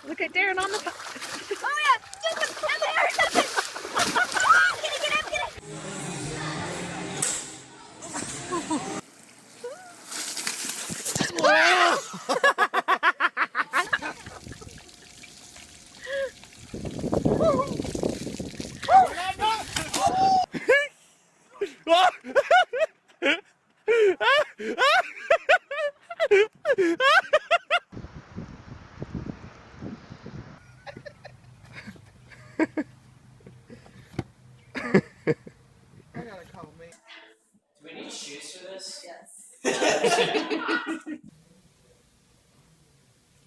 Look at Darren on the top. Oh yeah! Get him! Get him! Get him! Get him! Do we need shoes for this? Yes.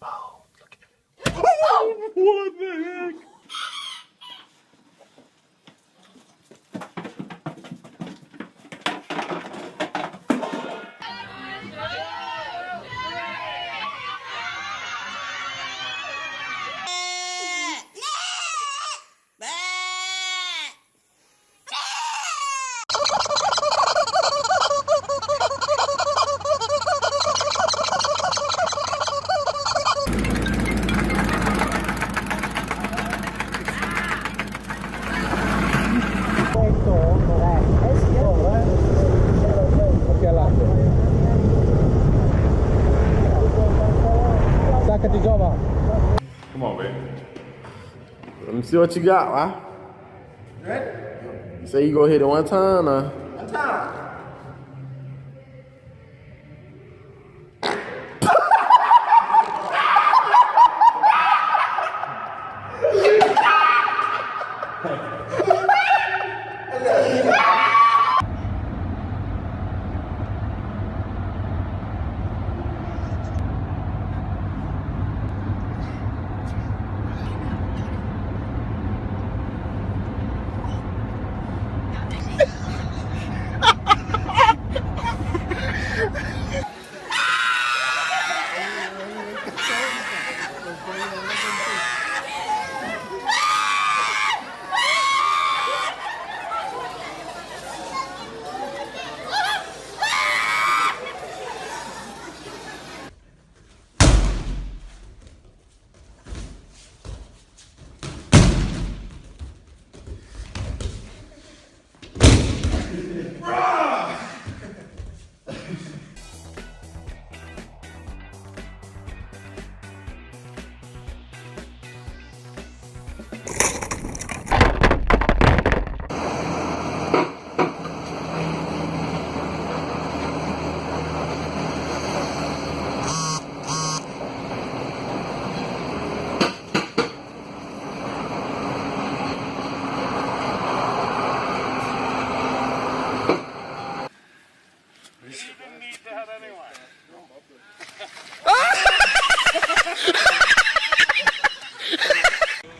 Oh, look at it. Oh, what the heck? Come on, baby. Let me see what you got, huh? Ready? Say you go hit it one time, or? One time.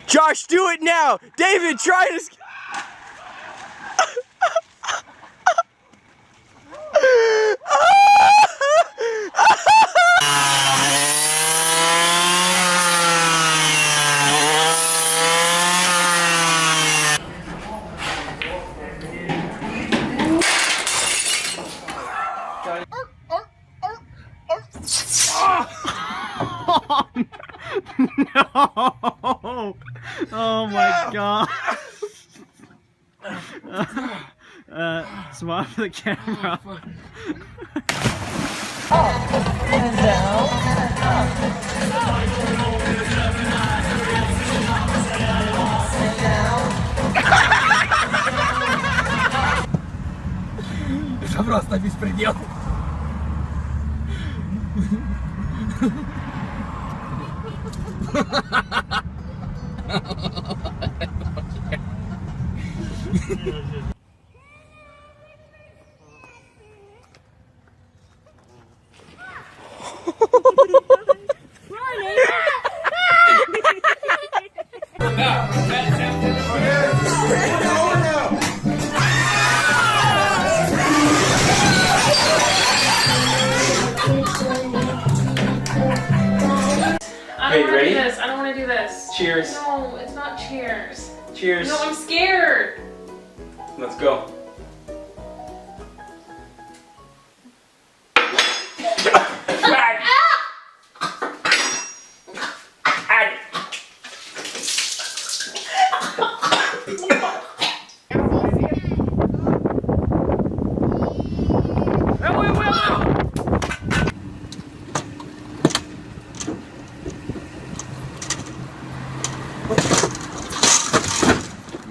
Josh, do it now! David, try to... No! Oh my god! Smile for the camera. Это просто беспредел. I don't want to do this. I don't want to do this. Cheers. No, it's not cheers. Cheers. No, I'm scared. Let's go.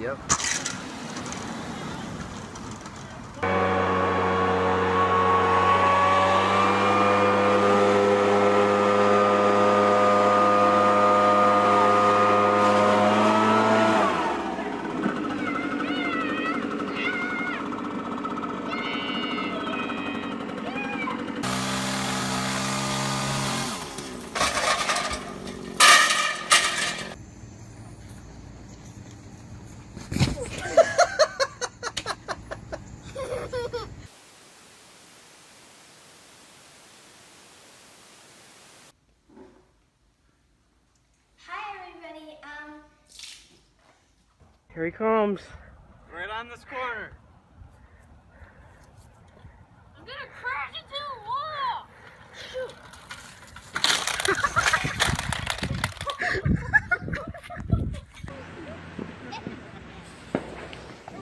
Yep. Here he comes. Right on this corner. I'm gonna crash into the wall!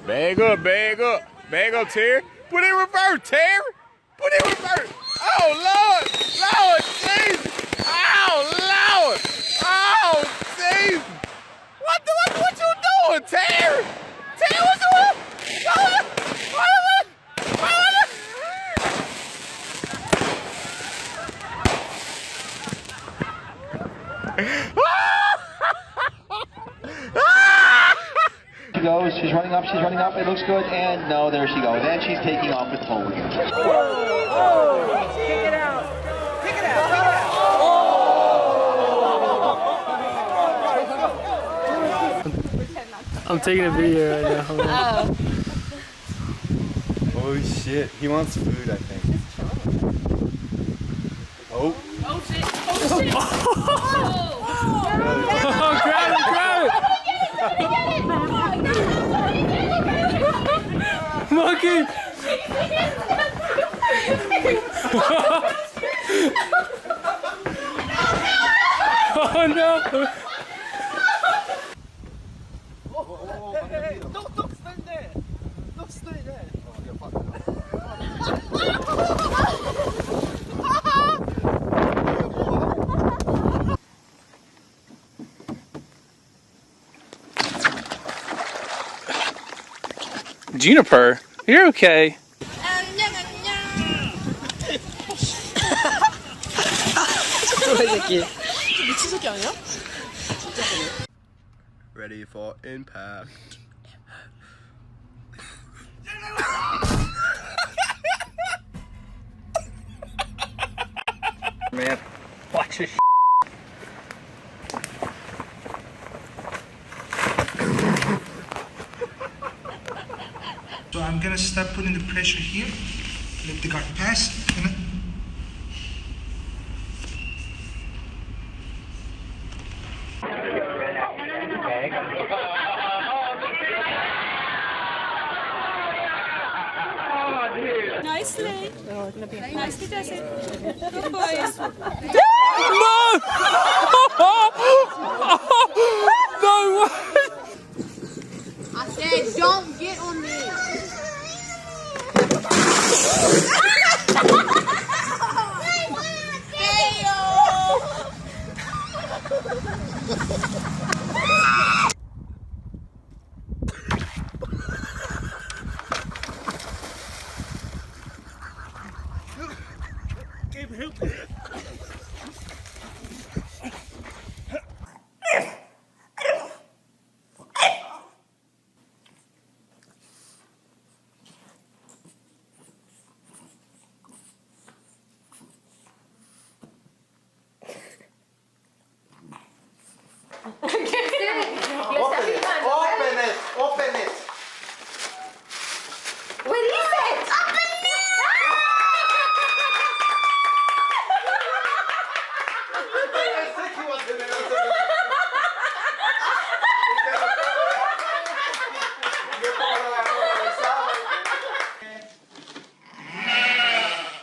Bag up, bag up. Bag up, Terry. Put it in reverse, Terry. Put it in reverse. Oh, Lord. Lord, Jesus. Oh, Lord. Oh, Jesus. What you doing, Terry? Terry, what you doing? She goes, she's running up, it looks good, and no, there she goes, and she's taking off with forward. Kick it out. Kick it out. I'm taking a video right now. Hold on. Oh shit, he wants food, I think. Oh. Oh shit! Oh shit! Oh, grab it, grab it! Monkey! Oh no! Don't stand there. Don't stay there. Juniper, you're okay. Ready for impact. Man, watch this. So I'm gonna start putting the pressure here, let the guard pass, and Nicely. Nicely does it. Good boys. No! No way! I said don't get on me. Open it. What is it? Open it!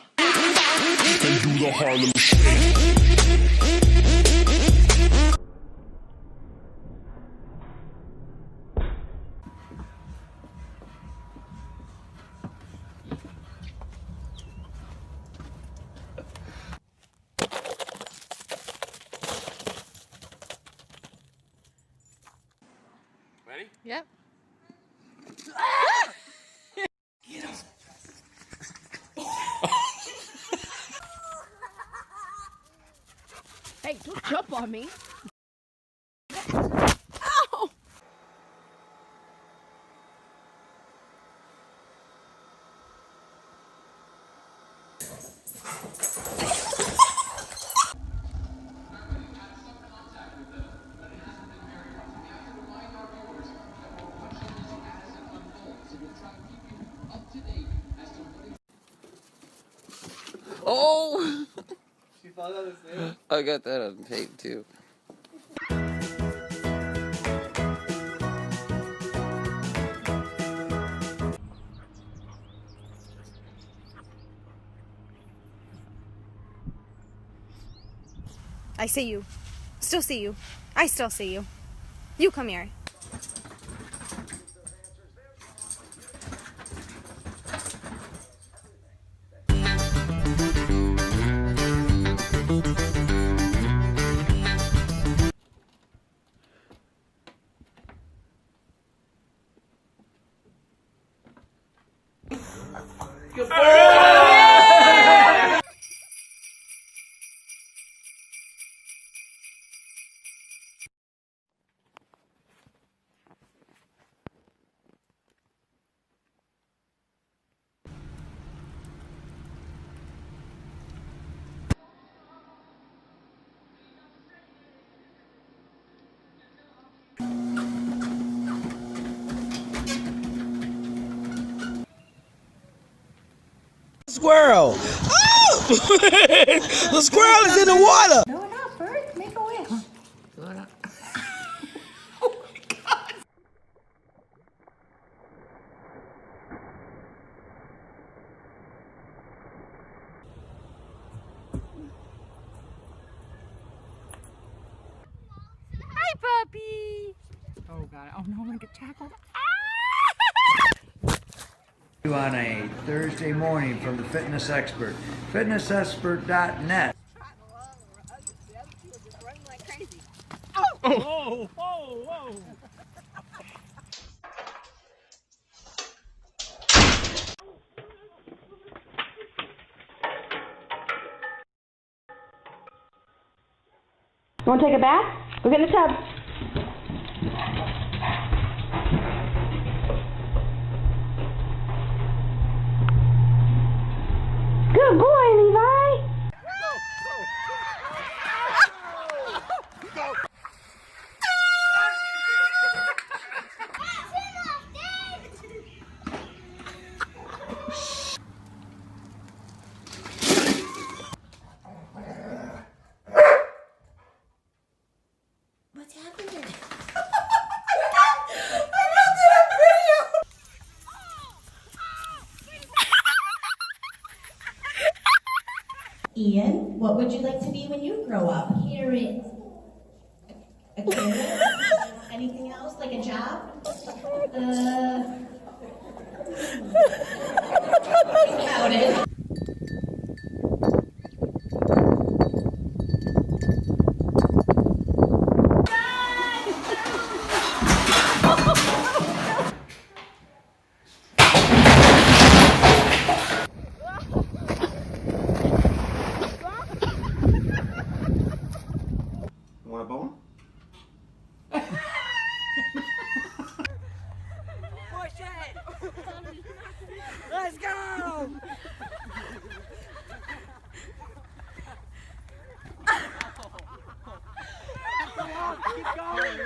Do the Harlem Shake. Ready? Yep. Hey, don't jump on me. Oh! I got that on tape too. I see you. Still see you. I still see you. You come here. Squirrel! Oh! The squirrel is in the water! Throw it up, Bert. Make a wish. Hi, puppy. Oh god. Oh no, I'm gonna get tackled. On a Thursday morning from the Fitness Expert, fitnessexpert.net. Whoa, whoa, whoa. You want to take a bath? Go get in the tub. Good boy, Levi. What's happening? Ian, what would you like to be when you grow up? Carrot. A carrot? Anything else? Like a job? Think about it. Want a bone? Push it! Let's go! Keep going!